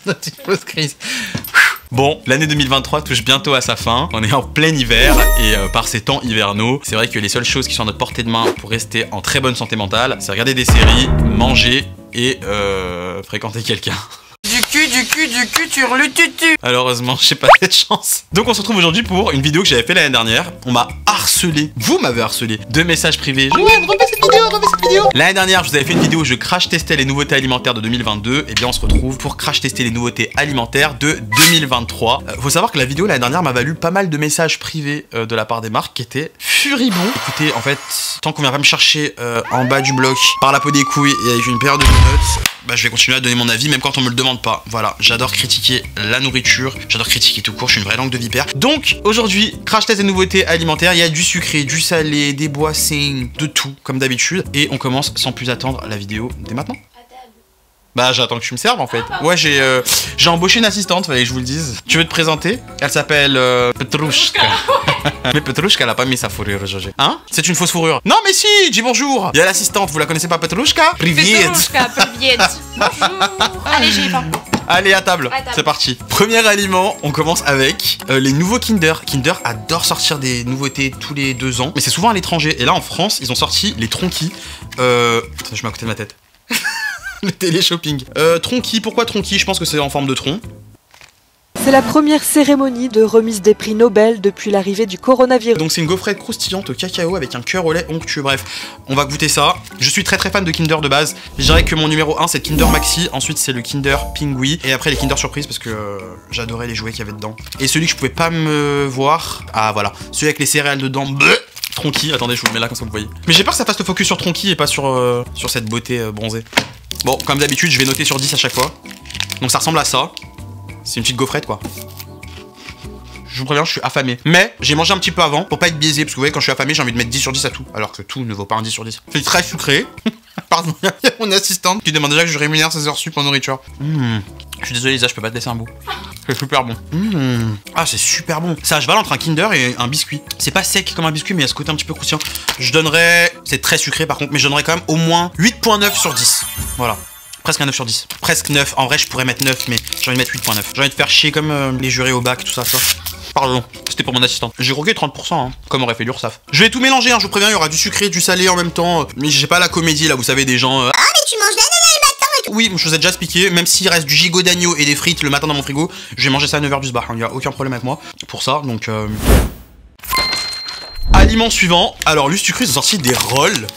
Petite pause crise. Bon, l'année 2023 touche bientôt à sa fin. On est en plein hiver et par ces temps hivernaux, c'est vrai que les seules choses qui sont à notre portée de main pour rester en très bonne santé mentale, c'est regarder des séries, manger et fréquenter quelqu'un. Du cul, tu hurles tutu. Malheureusement, j'ai pas cette chance. Donc on se retrouve aujourd'hui pour une vidéo que j'avais fait l'année dernière. On m'a harcelé, vous m'avez harcelé, de messages privés. Joanne, refais cette vidéo, L'année dernière, je vous avais fait une vidéo où je crash testais les nouveautés alimentaires de 2022. Et bien on se retrouve pour crash tester les nouveautés alimentaires de 2023. Faut savoir que la vidéo l'année dernière m'a valu pas mal de messages privés de la part des marques qui étaient furibonds. Écoutez, en fait, tant qu'on vient pas me chercher en bas du bloc par la peau des couilles et avec une paire de menottes, bah, je vais continuer à donner mon avis même quand on me le demande pas. Voilà, j'adore critiquer la nourriture, j'adore critiquer tout court, je suis une vraie langue de vipère. Donc aujourd'hui, crash test des nouveautés alimentaires, il y a du sucré, du salé, des boissons, de tout comme d'habitude. Et on commence sans plus attendre la vidéo dès maintenant. Bah j'attends que tu me serves en fait. Ouais, j'ai embauché une assistante, fallait que je vous le dise. Tu veux te présenter? Elle s'appelle Petrouchka. Mais Petrouchka, elle a pas mis sa fourrure aujourd'hui. Hein? C'est une fausse fourrure. Non mais si, dis bonjour. Il y a l'assistante, vous la connaissez pas Petrouchka? Priviet. Petrouchka, priviet. Bonjour. Allez, j'y vais. Allez, à table. C'est parti. Premier aliment, on commence avec les nouveaux Kinder. Kinder adore sortir des nouveautés tous les 2 ans, mais c'est souvent à l'étranger. Et là en France, ils ont sorti les Tronquis. Je mets à côté de ma tête. Le télé-shopping. Tronquis, pourquoi Tronquis? Je pense que c'est en forme de tronc. C'est la première cérémonie de remise des prix Nobel depuis l'arrivée du coronavirus. Donc c'est une gaufrette croustillante au cacao avec un cœur au lait onctueux. Bref, on va goûter ça. Je suis très fan de Kinder de base. Je dirais que mon numéro 1 c'est le Kinder Maxi, ensuite c'est le Kinder Pingui et après les Kinder Surprise parce que j'adorais les jouets qu'il y avait dedans. Et celui que je pouvais pas me voir, ah voilà, celui avec les céréales dedans. Tronquis, attendez, je vous le mets là comme ça vous voyez. Mais j'ai peur que ça fasse le focus sur Tronquis et pas sur cette beauté bronzée. Bon, comme d'habitude, je vais noter sur 10 à chaque fois. Donc ça ressemble à ça. C'est une petite gaufrette quoi. Je vous préviens, je suis affamé. Mais j'ai mangé un petit peu avant pour pas être biaisé. Parce que vous voyez, quand je suis affamé, j'ai envie de mettre 10 sur 10 à tout. Alors que tout ne vaut pas un 10 sur 10. C'est très sucré. Pardon, il y a mon assistante qui demande déjà que je rémunère ses heures sup en nourriture. Je suis désolé Lisa, je peux pas te laisser un bout. C'est super bon. Ah, c'est super bon. C'est à cheval entre un Kinder et un biscuit. C'est pas sec comme un biscuit, mais il y a ce côté un petit peu croustillant. Je donnerais... C'est très sucré par contre, mais je donnerais quand même au moins 8.9 sur 10. Voilà. Presque un 9 sur 10. Presque 9. En vrai, je pourrais mettre 9, mais j'ai envie de mettre 8.9. J'ai envie de faire chier comme les jurés au bac, tout ça, ça. Pardon, c'était pour mon assistant. J'ai croqué 30%, hein, comme aurait fait l'URSSAF. Je vais tout mélanger, hein, je vous préviens, il y aura du sucré, du salé en même temps. Mais j'ai pas la comédie, là, vous savez, des gens... Ah, mais tu manges le matin et tout. Oui, je vous ai déjà expliqué, même s'il reste du gigot d'agneau et des frites le matin dans mon frigo, je vais manger ça à 9h du bar, il n'y a aucun problème avec moi pour ça, donc... Aliment suivant, alors Lustucru, ils ont sorti des rolls.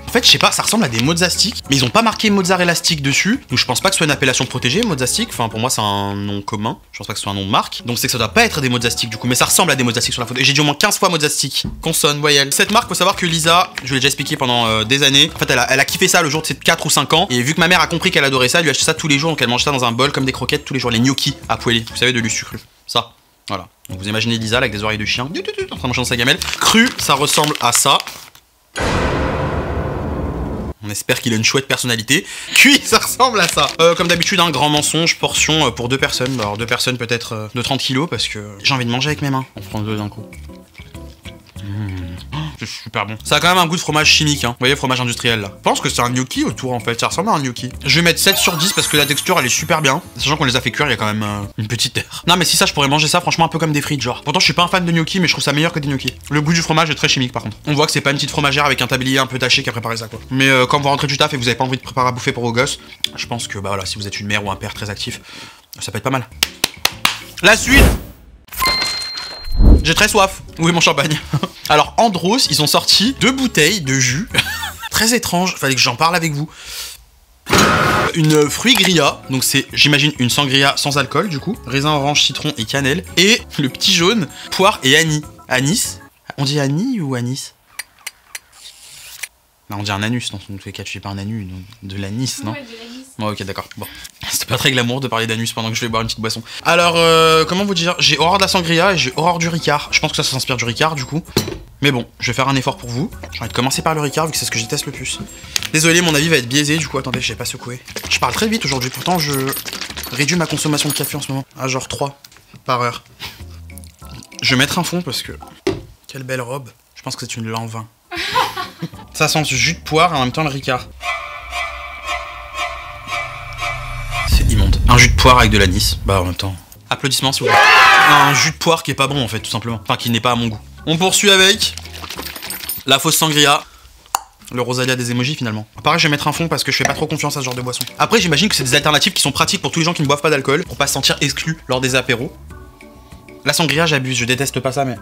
En fait, je sais pas, ça ressemble à des mozzarella sticks, mais ils ont pas marqué mozzarella stick dessus, donc je pense pas que ce soit une appellation protégée, mozzarella stick. Enfin, pour moi, c'est un nom commun. Je pense pas que ce soit un nom de marque. Donc c'est que ça doit pas être des mozzarella sticks du coup, mais ça ressemble à des mozzarella sticks sur la photo. Et j'ai dit au moins 15 fois mozzarella stick. Consonne, voyelle. Cette marque, faut savoir que Lisa, je l'ai déjà expliqué pendant des années. En fait, elle a kiffé ça le jour de ses 4 ou 5 ans. Et vu que ma mère a compris qu'elle adorait ça, elle lui a acheté ça tous les jours, donc elle mange ça dans un bol comme des croquettes tous les jours. Les gnocchis à poêler, vous savez, de Lustucru. Ça. Voilà. Donc vous imaginez Lisa là, avec des oreilles de chien, en train de manger dans sa gamelle. Cru, ça ressemble à ça. On espère qu'il a une chouette personnalité. Cuit, ça ressemble à ça. Comme d'habitude, un grand mensonge, portion pour 2 personnes. Alors 2 personnes peut-être de 30 kilos parce que j'ai envie de manger avec mes mains. On prend 2 d'un coup. C'est super bon. Ça a quand même un goût de fromage chimique, hein. Vous voyez, fromage industriel là. Je pense que c'est un gnocchi autour en fait. Ça ressemble à un gnocchi. Je vais mettre 7 sur 10 parce que la texture elle est super bien. Sachant qu'on les a fait cuire, il y a quand même une petite air. Non, mais si ça, je pourrais manger ça franchement un peu comme des frites, genre. Pourtant, je suis pas un fan de gnocchi, mais je trouve ça meilleur que des gnocchis. Le goût du fromage est très chimique par contre. On voit que c'est pas une petite fromagère avec un tablier un peu taché qui a préparé ça quoi. Mais quand vous rentrez du taf et que vous avez pas envie de préparer à bouffer pour vos gosses, je pense que bah voilà, si vous êtes une mère ou un père très actif, ça peut être pas mal. La suite. J'ai très soif. Où est mon champagne? Alors, Andros, ils ont sorti 2 bouteilles de jus. Très étrange, fallait que j'en parle avec vous. Une fruit grilla, donc c'est, j'imagine, une sangria sans alcool, du coup. Raisin, orange, citron et cannelle. Et le petit jaune, poire et anis. Anis? On dit anis ou anis? Non, on dit un anus, dans tous les cas, tu fais pas un anus, de l'anis, non? Ouais, de l'anis. Bon, ok, d'accord. Bon. C'était pas très glamour de parler d'anus pendant que je vais boire une petite boisson. Alors, comment vous dire? J'ai horreur de la sangria et j'ai horreur du Ricard. Je pense que ça s'inspire du Ricard, du coup. Mais bon, je vais faire un effort pour vous. J'ai envie de commencer par le Ricard, vu que c'est ce que je déteste le plus. Désolé, mon avis va être biaisé, du coup, attendez, je vais pas secouer. Je parle très vite aujourd'hui, pourtant je réduis ma consommation de café en ce moment. À genre 3 par heure. Je vais mettre un fond parce que... Quelle belle robe. Je pense que c'est une Lanvin. Ça sent ce jus de poire et en même temps le Ricard. C'est immonde. Un jus de poire poire avec de l'anis. Bah en même temps. Applaudissements s'il vous plaît. Un jus de poire qui est pas bon en fait tout simplement. Enfin qui n'est pas à mon goût. On poursuit avec la fausse sangria. Le Rosalia des emojis finalement. Pareil, je vais mettre un fond parce que je fais pas trop confiance à ce genre de boisson. Après, j'imagine que c'est des alternatives qui sont pratiques pour tous les gens qui ne boivent pas d'alcool, pour pas se sentir exclus lors des apéros. La sangria, j'abuse, je déteste pas ça, mais...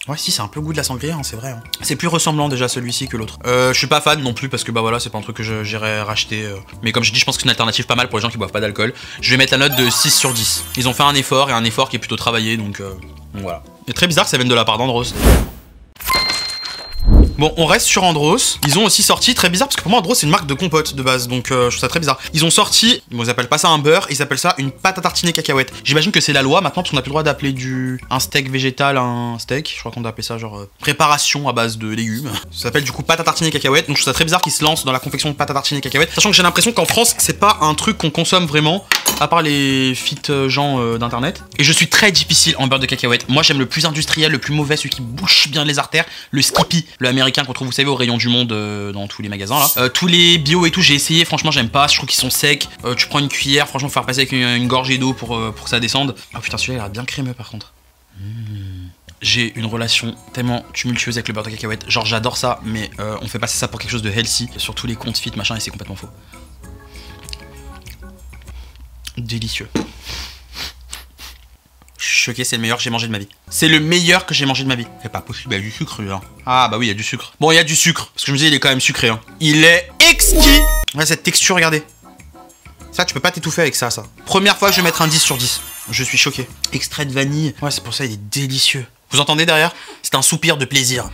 Ouais, si, c'est un peu le goût de la sangria, hein, c'est vrai. Hein. C'est plus ressemblant déjà celui-ci que l'autre. Je suis pas fan non plus parce que bah voilà, c'est pas un truc que j'irais racheter. Mais comme je dis, je pense que c'est une alternative pas mal pour les gens qui boivent pas d'alcool. Je vais mettre la note de 6 sur 10. Ils ont fait un effort et un effort qui est plutôt travaillé, donc voilà. C'est très bizarre que ça vienne de la part d'Andros. Bon, on reste sur Andros. Ils ont aussi sorti, très bizarre, parce que pour moi, Andros, c'est une marque de compote de base, donc je trouve ça très bizarre. Ils ont sorti, bon, ils appellent pas ça un beurre, ils appellent ça une pâte à tartiner cacahuète. J'imagine que c'est la loi maintenant, parce qu'on a plus le droit d'appeler un steak végétal un steak. Je crois qu'on doit appeler ça genre préparation à base de légumes. Ça s'appelle du coup pâte à tartiner cacahuète, donc je trouve ça très bizarre qu'ils se lancent dans la confection de pâte à tartiner cacahuète. Sachant que j'ai l'impression qu'en France, c'est pas un truc qu'on consomme vraiment, à part les fit gens d'internet. Et je suis très difficile en beurre de cacahuète. Moi, j'aime le plus industriel, le plus mauvais, celui qui bouche bien les artères, le Skippy, le américain qu'on trouve, vous savez, au rayon du monde dans tous les magasins là. Tous les bio et tout, j'ai essayé, franchement, j'aime pas. Je trouve qu'ils sont secs. Tu prends une cuillère, franchement, faut faire passer avec une gorgée d'eau pour que ça descende. Ah putain, celui-là, il a l'air bien crémeux par contre. J'ai une relation tellement tumultueuse avec le beurre de cacahuète. Genre, j'adore ça, mais on fait passer ça pour quelque chose de healthy sur tous les comptes fit machin et c'est complètement faux. Délicieux. Je suis choqué, c'est le meilleur que j'ai mangé de ma vie. C'est le meilleur que j'ai mangé de ma vie. C'est pas possible, il y a du sucre là. Ah bah oui, il y a du sucre. Bon, il y a du sucre, parce que je me disais, il est quand même sucré. Hein. Il est exquis. Ouais, cette texture, regardez. Ça, tu peux pas t'étouffer avec ça, ça. Première fois, je vais mettre un 10 sur 10. Je suis choqué. Extrait de vanille. Ouais, c'est pour ça, il est délicieux. Vous entendez derrière? C'est un soupir de plaisir.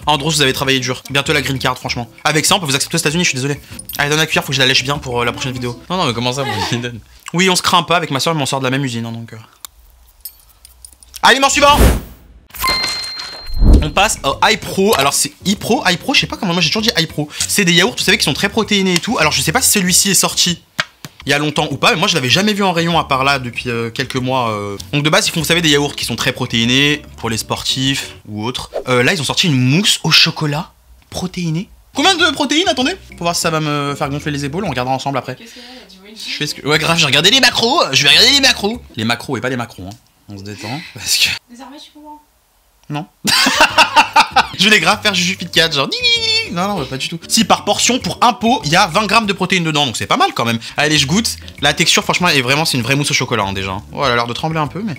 Andros, vous avez travaillé dur. Bientôt la green card, franchement. Avec ça, on peut vous accepter aux États-Unis, je suis désolé. Allez, donne la cuillère, faut que je la lèche bien pour la prochaine vidéo. Non, mais comment ça, vous donne? Oui, on se craint pas avec ma soeur, mais on sort de la même usine, hein, donc. Aliment suivant. On passe au iPro. Alors c'est iPro, je sais pas comment, moi j'ai toujours dit iPro. C'est des yaourts, vous savez, qui sont très protéinés et tout. Alors je sais pas si celui-ci est sorti il y a longtemps ou pas, mais moi je l'avais jamais vu en rayon à part là depuis quelques mois. Donc de base ils font, vous savez, des yaourts qui sont très protéinés pour les sportifs ou autres. Là ils ont sorti une mousse au chocolat protéinée. Combien de protéines, attendez? Pour voir si ça va me faire gonfler les épaules, on regardera ensemble après. Qu'est-ce qu'il y a? Je fais ce que... Ouais grave, j'ai regardé les macros, je vais regarder les macros. Les macros et pas les macrons, hein. On se détend parce que... Désormais tu comprends. Non. Je voulais grave faire Juju Fit 4, genre... Non, pas du tout. Si par portion, pour un pot, il y a 20 grammes de protéines dedans, donc c'est pas mal quand même. Allez, je goûte. La texture, franchement, est vraiment... C'est une vraie mousse au chocolat, hein, déjà. Oh, elle a l'air de trembler un peu, mais...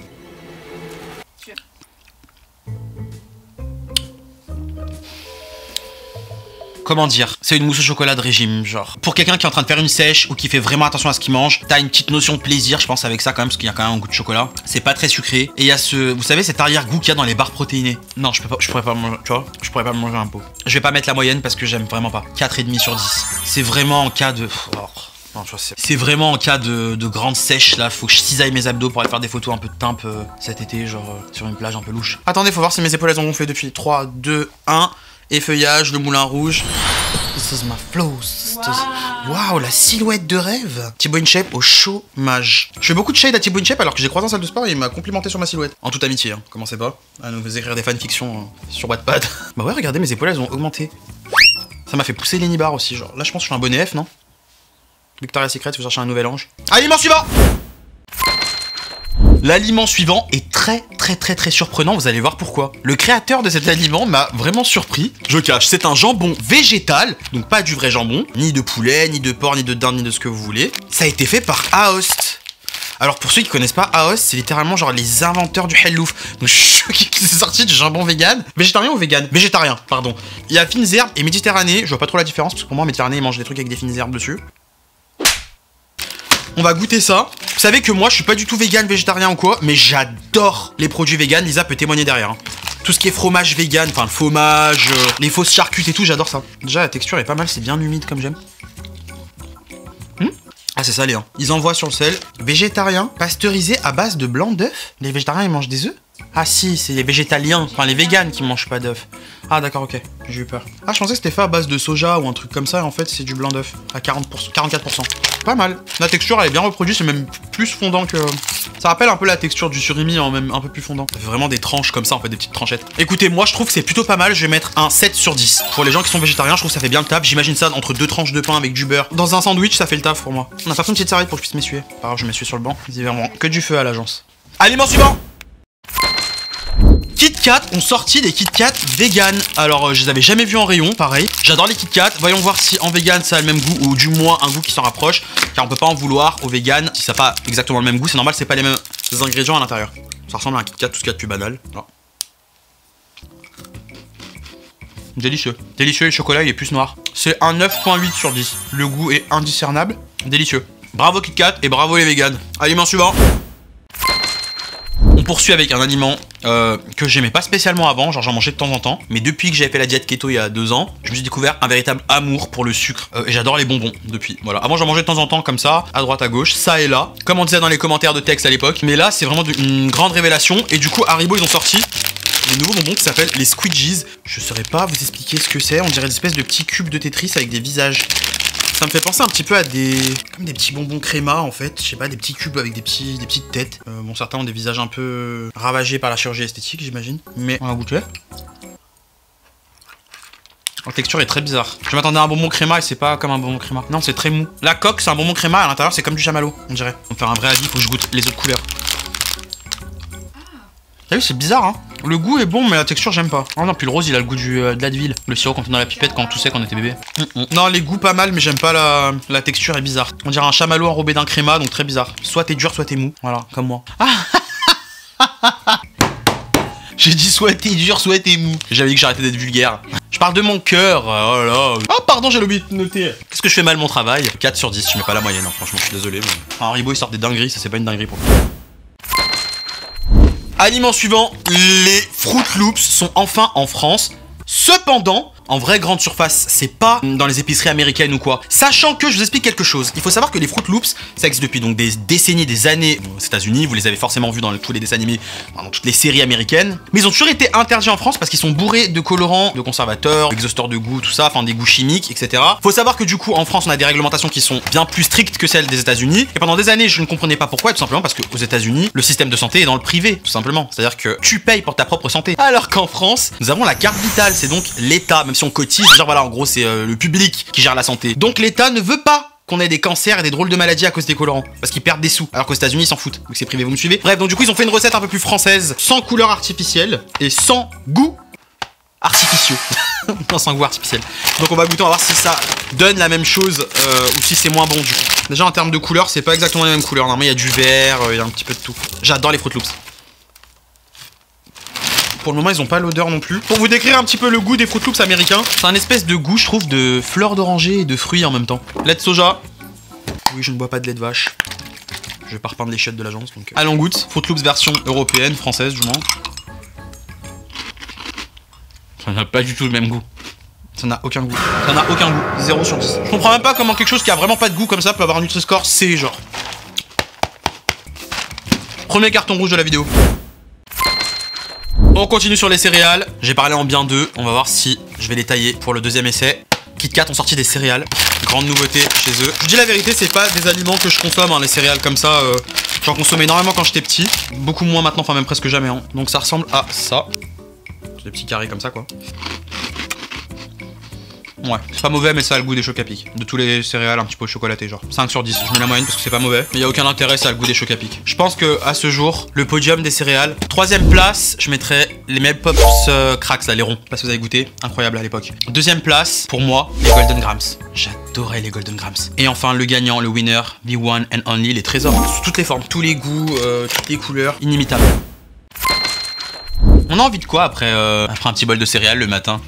Comment dire? C'est une mousse au chocolat de régime, genre. Pour quelqu'un qui est en train de faire une sèche ou qui fait vraiment attention à ce qu'il mange, t'as une petite notion de plaisir, je pense, avec ça quand même, parce qu'il y a quand même un goût de chocolat. C'est pas très sucré. Et il y a ce, vous savez, cet arrière-goût qu'il y a dans les barres protéinées. Non, je pourrais pas manger, tu vois, je pourrais pas me manger un pot. Je vais pas mettre la moyenne parce que j'aime vraiment pas. 4,5 sur 10. C'est vraiment en cas de... C'est vraiment en cas de grande sèche, là, faut que je cisaille mes abdos pour aller faire des photos un peu de timpe cet été, genre sur une plage un peu louche. Attendez, faut voir si mes épaules elles ont gonflé depuis 3, 2, 1... Effeuillage, le moulin rouge. This is my flow. Waouh, la silhouette de rêve. Thibaut InShape au chômage. Je fais beaucoup de shade à Thibaut InShape alors que j'ai croisé en salle de sport et il m'a complimenté sur ma silhouette. En toute amitié, hein. Commencez pas à nous écrire des fanfictions sur Wattpad. Bah ouais, regardez, mes épaules elles ont augmenté. Ça m'a fait pousser les nibards aussi, genre. Là, je pense que je suis un bonnet F, non? Victoria's Secret, vous cherchez un nouvel ange. Aliment suivant. L'aliment suivant est très surprenant, vous allez voir pourquoi. Le créateur de cet aliment m'a vraiment surpris. Je cache, c'est un jambon végétal, donc pas du vrai jambon, ni de poulet, ni de porc, ni de dinde, ni de ce que vous voulez. Ça a été fait par Aost. Alors pour ceux qui connaissent pas Aost, c'est littéralement genre les inventeurs du hellouf. Donc je suis choqué que c'est sorti du jambon vegan. Végétarien ou vegan? Végétarien, pardon. Il y a fines herbes et méditerranée, je vois pas trop la différence, parce que pour moi, méditerranée, ils mangent des trucs avec des fines herbes dessus. On va goûter ça. Vous savez que moi, je suis pas du tout vegan, végétarien ou quoi, mais j'adore les produits vegan. Lisa peut témoigner derrière. Hein. Tout ce qui est fromage vegan, enfin le fromage, les fausses charcutes et tout, j'adore ça. Déjà, la texture est pas mal, c'est bien humide comme j'aime. Ah, c'est salé, hein. Ils envoient sur le sel. Végétarien, pasteurisé à base de blanc d'œuf. Les végétariens, ils mangent des œufs? Ah si, c'est les végétaliens, enfin les véganes qui mangent pas d'œufs. Ah d'accord, ok, j'ai eu peur. Ah, je pensais que c'était fait à base de soja ou un truc comme ça, et en fait c'est du blanc d'œuf à 40%, 44%. Pas mal. La texture elle est bien reproduite, c'est même plus fondant que... Ça rappelle un peu la texture du surimi, en même un peu plus fondant. Ça fait vraiment des tranches comme ça, en fait, des petites tranchettes. Écoutez, moi je trouve que c'est plutôt pas mal, je vais mettre un 7 sur 10. Pour les gens qui sont végétariens, je trouve que ça fait bien le taf. J'imagine ça entre 2 tranches de pain avec du beurre. Dans un sandwich, ça fait le taf pour moi. On a pas fait une petite serviette pour que je puisse m'essuyer. Pas grave, je m'essuie sur le banc. C'est vraiment que du feu à l'agence. Aliment suivant. Kit Kat ont sorti des Kit Kat vegan. Alors je les avais jamais vus en rayon, pareil. J'adore les Kit Kat. Voyons voir si en vegan ça a le même goût ou du moins un goût qui s'en rapproche. Car on peut pas en vouloir au vegan si ça n'a pas exactement le même goût. C'est normal, c'est pas les mêmes ingrédients à l'intérieur. Ça ressemble à un Kit Kat, tout ce qu'il y a de plus banal. Alors. Délicieux. Délicieux, le chocolat il est plus noir. C'est un 9.8 sur 10. Le goût est indiscernable. Délicieux. Bravo Kit Kat et bravo les vegans. Aliment suivant. On poursuit avec un aliment que j'aimais pas spécialement avant, genre j'en mangeais de temps en temps. Mais depuis que j'avais fait la diète keto il y a 2 ans, je me suis découvert un véritable amour pour le sucre. Et j'adore les bonbons depuis. Voilà. Avant j'en mangeais de temps en temps comme ça, à droite à gauche, ça et là. Comme on disait dans les commentaires de texte à l'époque. Mais là c'est vraiment une grande révélation. Et du coup Haribo ils ont sorti des nouveaux bonbons qui s'appellent les Squidgies. Je saurais pas vous expliquer ce que c'est. On dirait des espèces de petits cubes de Tetris avec des visages. Ça me fait penser un petit peu à comme des petits bonbons créma en fait, je sais pas, des petits cubes avec des petites têtes. Bon, certains ont des visages un peu ravagés par la chirurgie esthétique, j'imagine. Mais on va goûter. La texture est très bizarre. Je m'attendais à un bonbon créma et c'est pas comme un bonbon créma. Non, c'est très mou. La coque, c'est un bonbon créma, à l'intérieur, c'est comme du chamallow, on dirait. On va faire un vrai avis, faut que je goûte les autres couleurs. T'as vu, c'est bizarre, hein. Le goût est bon, mais la texture, j'aime pas. Oh non, puis le rose, il a le goût de l'Advil. Le sirop qu'on fait dans la pipette quand on toussait quand on était bébé. Non, les goûts pas mal, mais j'aime pas la texture est bizarre. On dirait un chamallow enrobé d'un créma, donc très bizarre. Soit t'es dur, soit t'es mou. Voilà, comme moi. Ah j'ai dit soit t'es dur, soit t'es mou. J'avais dit que j'arrêtais d'être vulgaire. Je parle de mon cœur. Oh là. Oh pardon, j'ai oublié de noter. Qu'est-ce que je fais mal mon travail? 4 sur 10, je mets pas la moyenne, hein. Franchement, je suis désolé. Mais... Haribo, ils sortent des dingueries, ça c'est pas une dinguerie pour moi. Aliment suivant, les Fruit Loops sont enfin en France. Cependant, en vraie grande surface, c'est pas dans les épiceries américaines ou quoi. Sachant que, je vous explique quelque chose. Il faut savoir que les Fruit Loops, ça existe depuis donc des décennies, des années aux États-Unis. Vous les avez forcément vus dans tous les dessins animés, dans toutes les séries américaines. Mais ils ont toujours été interdits en France parce qu'ils sont bourrés de colorants, de conservateurs, d'exhausteurs de goût, tout ça, enfin des goûts chimiques, etc. Faut savoir que du coup, en France, on a des réglementations qui sont bien plus strictes que celles des États-Unis. Et pendant des années, je ne comprenais pas pourquoi, tout simplement parce qu'aux États-Unis, le système de santé est dans le privé, tout simplement. C'est-à-dire que tu payes pour ta propre santé. Alors qu'en France, nous avons la carte vitale, c'est donc l'État, même si on cotise, genre voilà, en gros, c'est le public qui gère la santé. Donc l'État ne veut pas qu'on ait des cancers et des drôles de maladies à cause des colorants. Parce qu'ils perdent des sous. Alors qu'aux États-Unis, ils s'en foutent. Donc c'est privé, vous me suivez? Bref, donc du coup, ils ont fait une recette un peu plus française, sans couleur artificielle et sans goût artificieux. Non, sans goût artificiel. Donc on va goûter, on va voir si ça donne la même chose ou si c'est moins bon du coup. Déjà en termes de couleur, c'est pas exactement les mêmes couleurs. Normalement, il y a du vert, il y a un petit peu de tout. J'adore les Fruit Loops. Pour le moment, ils ont pas l'odeur non plus. Pour vous décrire un petit peu le goût des Fruit Loops américains, c'est un espèce de goût, je trouve, de fleurs d'oranger et de fruits en même temps. Lait de soja. Oui, je ne bois pas de lait de vache. Je vais pas repeindre les chiottes de l'agence. Donc... Allons, on goûte. Fruit Loops version européenne, française du moins. Ça n'a pas du tout le même goût. Ça n'a aucun goût. Ça n'a aucun goût. 0 sur 10. Je comprends même pas comment quelque chose qui a vraiment pas de goût comme ça peut avoir un Nutri-Score C, genre. Premier carton rouge de la vidéo. On continue sur les céréales. J'ai parlé en bien d'eux. On va voir si je vais les tailler pour le deuxième essai. Kit Kat ont sorti des céréales. Grande nouveauté chez eux. Je vous dis la vérité, c'est pas des aliments que je consomme, hein, les céréales comme ça. J'en consommais énormément quand j'étais petit. Beaucoup moins maintenant, enfin même presque jamais. Hein. Donc ça ressemble à ça. Des petits carrés comme ça, quoi. Ouais, c'est pas mauvais, mais ça a le goût des Choc-à-Pic. De tous les céréales un petit peu chocolatés, genre 5 sur 10. Je mets la moyenne parce que c'est pas mauvais. Mais il y a aucun intérêt, ça a le goût des Choc-à-Pic. Je pense que à ce jour, le podium des céréales. 3ème place, je mettrais les Mel Pops Cracks, là, les ronds. Parce que vous avez goûté, incroyable à l'époque. 2ème place, pour moi, les Golden Grams. J'adorais les Golden Grams. Et enfin, le gagnant, le winner, the one and only, les trésors. Sous toutes les formes, tous les goûts, toutes les couleurs, inimitables. On a envie de quoi après un petit bol de céréales le matin?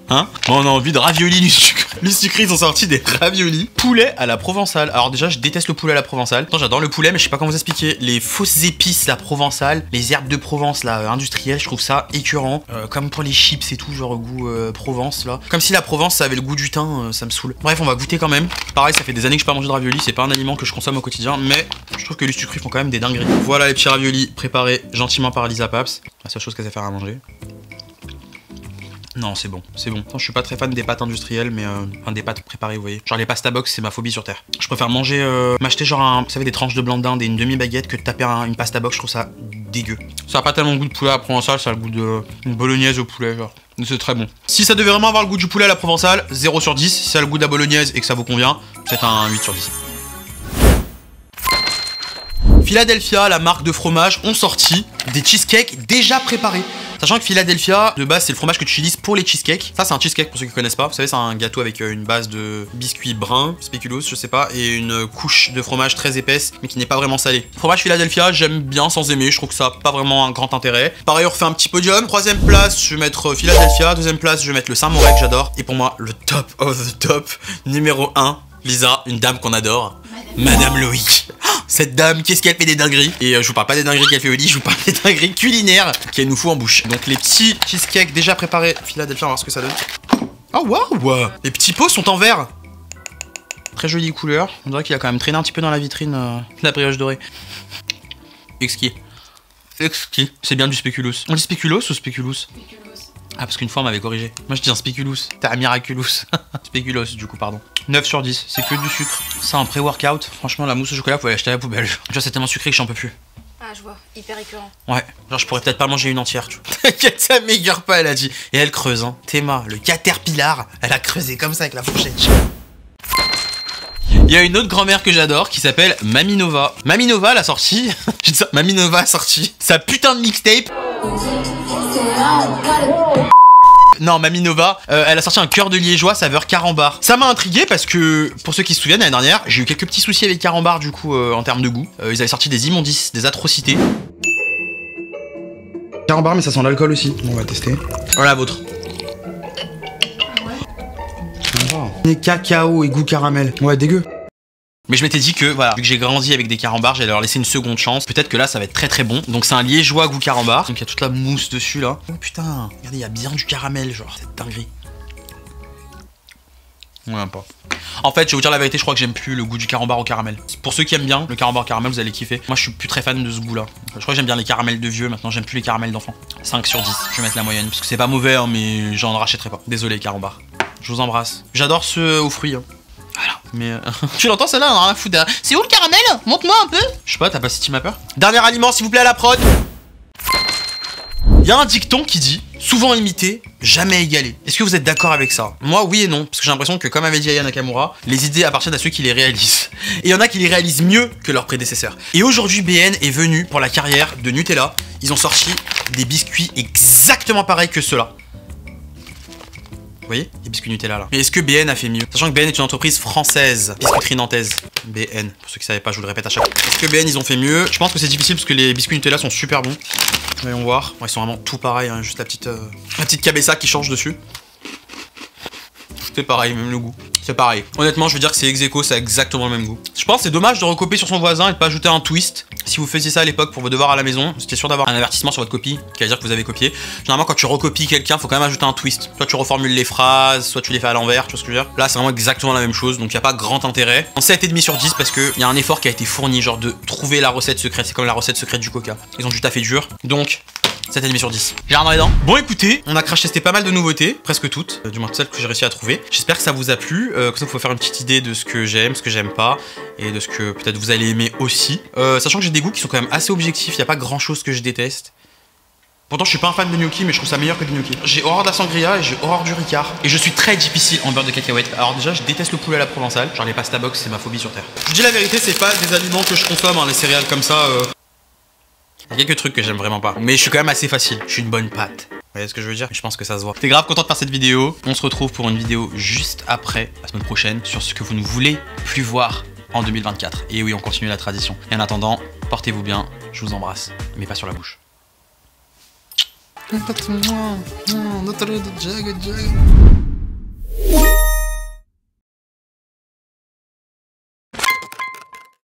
Hein? Moi, on a envie de raviolis du sucre. Les sucrés, ils ont sorti des raviolis. Poulet à la provençale. Alors déjà, je déteste le poulet à la provençale. J'adore le poulet, mais je sais pas comment vous expliquer. Les fausses épices, la provençale, les herbes de Provence, là, industrielles, je trouve ça écœurant. Comme pour les chips et tout, genre goût Provence, là. Comme si la Provence, ça avait le goût du thym, ça me saoule. Bref, on va goûter quand même. Pareil, ça fait des années que je n'ai pas mangé de raviolis. C'est pas un aliment que je consomme au quotidien, mais je trouve que les sucres, ils font quand même des dingueries. Voilà les petits raviolis préparés gentiment par Lisa Paps. La seule chose qu'elle sait faire à manger. Non, c'est bon, c'est bon. Je suis pas très fan des pâtes industrielles, mais enfin des pâtes préparées, vous voyez. Genre les pasta box, c'est ma phobie sur terre. Je préfère manger, m'acheter genre vous savez, des tranches de blanc de dinde et une demi-baguette que de taper une pasta box, je trouve ça dégueu. Ça a pas tellement le goût de poulet à la provençale, ça a le goût d'une bolognaise au poulet, genre. C'est très bon. Si ça devait vraiment avoir le goût du poulet à la provençale, 0 sur 10. Si ça a le goût de la bolognaise et que ça vous convient, c'est un 8 sur 10. Philadelphia, la marque de fromage, ont sorti des cheesecakes déjà préparés. Sachant que Philadelphia, de base, c'est le fromage que tu utilises pour les cheesecakes. Ça, c'est un cheesecake pour ceux qui connaissent pas. Vous savez, c'est un gâteau avec une base de biscuits bruns, spéculoos, je sais pas, et une couche de fromage très épaisse, mais qui n'est pas vraiment salée. Fromage Philadelphia, j'aime bien sans aimer. Je trouve que ça n'a pas vraiment un grand intérêt. Pareil, on refait un petit podium. Troisième place, je vais mettre Philadelphia. Deuxième place, je vais mettre le Saint-Moré que j'adore. Et pour moi, le top of the top, numéro 1, Lisa, une dame qu'on adore, Madame Loïc. Cette dame, qu'est-ce qu'elle fait des dingueries? Et je vous parle pas des dingueries qu'elle fait au lit, je vous parle des dingueries culinaires qu'elle nous fout en bouche. Donc les petits cheesecakes déjà préparés, Philadelphia, on va voir ce que ça donne. Oh waouh! Les petits pots sont en verre. Très jolie couleur. On dirait qu'il a quand même traîné un petit peu dans la vitrine la brioche dorée. Exquis. Exquis. C'est bien du spéculoos. On dit spéculoos ou spéculoos? Ah, parce qu'une fois on m'avait corrigé. Moi je dis un spéculoos. T'as un miraculous. Spéculoos du coup, pardon. 9 sur 10, c'est que du sucre. Ça, un pré-workout. Franchement, la mousse au chocolat, faut l'acheter à la poubelle. Tu vois, c'est tellement sucré que j'en peux plus. Ah, je vois, hyper écœurant. Ouais, genre je pourrais peut-être pas manger une entière, tu vois. T'inquiète, ça m'égare pas, elle a dit. Et elle creuse, hein. Théma, le caterpillar, elle a creusé comme ça avec la fourchette. Il y a une autre grand-mère que j'adore qui s'appelle Mamie Nova. Mamie Nova, elle a sorti. J'ai dit ça, Mamie Nova a sorti sa putain de mixtape. Non, Mamie Nova, elle a sorti un cœur de liégeois saveur carambar. Ça m'a intrigué parce que, pour ceux qui se souviennent, l'année dernière, j'ai eu quelques petits soucis avec carambar du coup en termes de goût. Ils avaient sorti des immondices, des atrocités. Carambar, mais ça sent l'alcool aussi. On va tester. Voilà la vôtre. Ouais. Cacao et goût caramel. Ouais, dégueu. Mais je m'étais dit que, voilà, vu que j'ai grandi avec des carambars, j'allais leur laisser une seconde chance. Peut-être que là, ça va être très très bon. Donc c'est un liégeois goût carambar. Donc il y a toute la mousse dessus, là. Oh putain, regardez, il y a bien du caramel, genre, cette dinguerie. Ouais, pas. En fait, je vais vous dire la vérité, je crois que j'aime plus le goût du carambar au caramel. Pour ceux qui aiment bien le carambar au caramel, vous allez kiffer. Moi, je suis plus très fan de ce goût-là. Je crois que j'aime bien les caramels de vieux, maintenant j'aime plus les caramels d'enfants. 5 sur 10, je vais mettre la moyenne. Parce que c'est pas mauvais, hein, mais j'en rachèterai pas. Désolé, carambar. Je vous embrasse. J'adore ceux aux fruits, hein. Voilà, mais tu l'entends celle-là, on a rien à foutre derrière. C'est où le caramel? Montre-moi un peu. Je sais pas, t'as pas City Mapper? Dernier aliment, s'il vous plaît, à la prod. Il y a un dicton qui dit souvent imité, jamais égalé. Est-ce que vous êtes d'accord avec ça? Moi, oui et non, parce que j'ai l'impression que, comme avait dit Aya Nakamura, les idées appartiennent à ceux qui les réalisent. Et il y en a qui les réalisent mieux que leurs prédécesseurs. Et aujourd'hui, BN est venu pour la carrière de Nutella. Ils ont sorti des biscuits exactement pareils que ceux-là. Vous voyez, les biscuits Nutella là. Mais est-ce que BN a fait mieux? Sachant que BN est une entreprise française, biscuiterie nantaise. BN, pour ceux qui savaient pas, je vous le répète à chaque fois. Est-ce que BN ils ont fait mieux? Je pense que c'est difficile parce que les biscuits Nutella sont super bons. Voyons voir. Bon, ils sont vraiment tout pareils, hein, juste la petite cabessa qui change dessus. C'est pareil, même le goût. C'est pareil. Honnêtement, je veux dire que c'est ex-aequo, ça a exactement le même goût. Je pense que c'est dommage de recopier sur son voisin et de pas ajouter un twist. Si vous faisiez ça à l'époque pour vos devoirs à la maison, c'était sûr d'avoir un avertissement sur votre copie qui va dire que vous avez copié. Généralement, quand tu recopies quelqu'un, faut quand même ajouter un twist. Soit tu reformules les phrases, soit tu les fais à l'envers, tu vois ce que je veux dire. Là, c'est vraiment exactement la même chose, donc il n'y a pas grand intérêt. En 7,5 sur 10 parce qu'il y a un effort qui a été fourni, genre de trouver la recette secrète. C'est comme la recette secrète du Coca. Ils ont du taffé dur. Donc, 7,5 sur 10. J'ai rien dans les dents. Bon, écoutez, on a crash testé pas mal de nouveautés, presque toutes, du moins celles que j'ai réussi à trouver. J'espère que ça vous a plu. Comme ça, vous pouvez faire une petite idée de ce que j'aime, ce que j'aime pas, et de ce que peut-être vous allez aimer aussi. Sachant que j'ai des goûts qui sont quand même assez objectifs, il n'y a pas grand chose que je déteste. Pourtant, je suis pas un fan de gnocchi, mais je trouve ça meilleur que du gnocchi. J'ai horreur de la sangria et j'ai horreur du ricard. Et je suis très difficile en beurre de cacahuète. Alors déjà, je déteste le poulet à la provençale. Genre les pasta box, c'est ma phobie sur terre. Je vous dis la vérité, c'est pas des aliments que je consomme, hein, les céréales comme ça. Il y a quelques trucs que j'aime vraiment pas. Mais je suis quand même assez facile. Je suis une bonne pâte. Vous voyez ce que je veux dire? Je pense que ça se voit. J'étais grave content de faire cette vidéo. On se retrouve pour une vidéo juste après, la semaine prochaine, sur ce que vous ne voulez plus voir en 2024. Et oui, on continue la tradition. Et en attendant, portez-vous bien. Je vous embrasse. Mais pas sur la bouche. Not